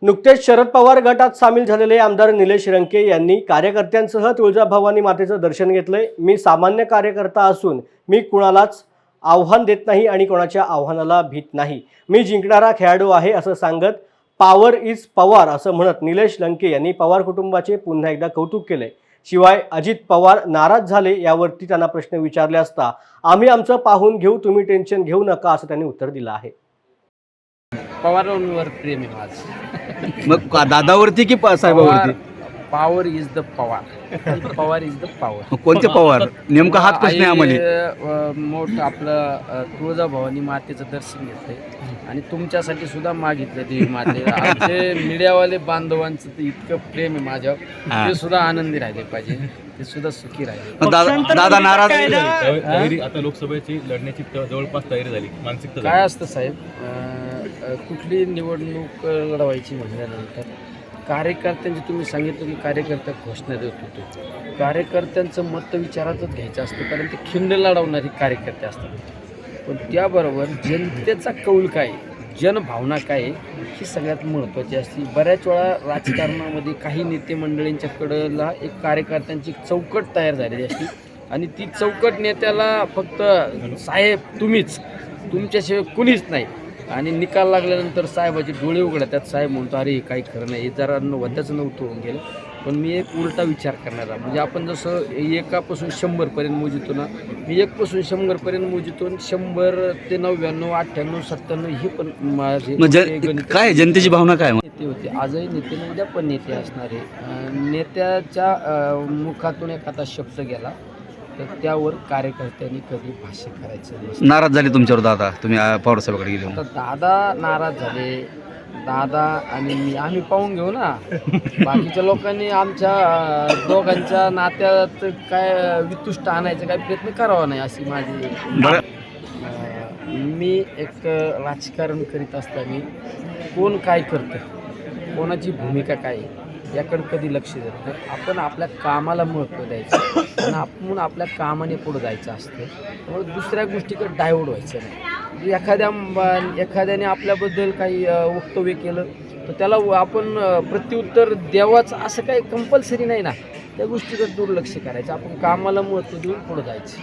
नुकतेच शरद पवार गटात सामील झालेले आमदार निलेश लंके यांनी कार्यकर्त्यांसह तुळजाभवानी मातेचं दर्शन घेतलंय। मी सामान्य कार्यकर्ता असून मी कुणालाच आव्हान देत नाही आणि कोणाच्या आव्हानाला भीत नाही। मी जिंकणारा खेळाडू आहे असं सांगत पॉवर इज पवार असं म्हणत निलेश लंके यांनी पवार कुटुंबाचे पुन्हा एकदा कौतुक केले। शिवाय अजित पवार नाराज झाले यावरती त्यांना प्रश्न विचारले असता आम्ही आमचं पाहून घेऊ, तुम्ही टेन्शन घेऊ नका असं त्यांनी उत्तर दिलं आहे। पवारांवर प्रेम आहे माझं। मग दादावरती की साहेबावरती? Power is the Pawar, Pawar is the power. कोणते पवार नेमका हाच प्रश्न आहे आम्हाला। मोठं आपलं तुळजाभवानी मातेचं दर्शन घेतलंय आणि तुमच्यासाठी सुद्धा मागितलं देवी माते। आमचे मीडियावाले बांधवांचं तर इतकं प्रेम आहे माझ्यावर, ते सुद्धा आनंदी राहिले पाहिजे, ते सुद्धा सुखी राहिले। दादा नाराज तयारी आता लोकसभेची लढण्याची जवळपास तयारी झाली, मानसिकता झाली. काय असतं साहेब, कुठली निवडणूक लढवायची म्हणल्यानंतर कार्यकर्त्यांची तुम्ही सांगितलं की कार्यकर्ता घोषणा देत होतो, कार्यकर्त्यांचं मत विचारातच घ्यायचं असतं, कारण ते खिंड लढवणारे कार्यकर्ते असतात। पण त्याबरोबर जनतेचा कौल काय, जनभावना काय ही सगळ्यात महत्त्वाची असते। बऱ्याच वेळा राजकारणामध्ये काही नेते मंडळींच्याकडला एक कार्यकर्त्यांची चौकट तयार झालेली असते आणि ती चौकट नेत्याला फक्त साहेब तुम्हीच, तुमच्याशिवाय कुणीच नाही, आणि निकाल लागल्यानंतर साहेबाचे डोळे उघडतात, साहेब म्हणतो अरे काही खरं नाही, हे जरा होत्याच नव्हतं होऊन गेलं। पण मी एक उलटा विचार करणारा, म्हणजे आपण जसं 1पासून 100पर्यंत मोजितो ना, मी 1पासून 100पर्यंत मोजितो, 100 ते 99, 98, 97 हे पण माझे काय जनतेची भावना काय? नेते होते, आजही नेते, उद्या पण नेते असणारे। नेत्याच्या मुखातून एखादा शब्द गेला तर त्यावर कार्यकर्त्यांनी कधी भाष्य करायचं नसतं। नाराज झाले तुमच्यावर दादा, तुम्ही पवार साहेबाकडे गेले? आता दादा नाराज झाले, दादा आणि मी आम्ही पाहून घेऊ ना। बाकीच्या लोकांनी आमच्या दोघांच्या नात्यात काय वितुष्ट आणायचा काही प्रयत्न करावा नाही, अशी माझी। मी एक राजकारण करीत असताना कोण काय करतं, कोणाची भूमिका काय याकडे कधी लक्ष देत नाही। आपण आपल्या कामाला महत्त्व द्यायचं आणि आपण आपल्या कामाने पुढं जायचं असतं, त्यामुळे दुसऱ्या गोष्टीकडे डायव्हर्ट व्हायचं नाही। एखाद्याने आपल्याबद्दल काही वक्तव्य केलं तर त्याला आपण प्रत्युत्तर द्यावाच असं काही कंपल्सरी नाही ना, त्या गोष्टीकडे दुर्लक्ष करायचं, आपण कामाला महत्त्व देऊन पुढं जायचं।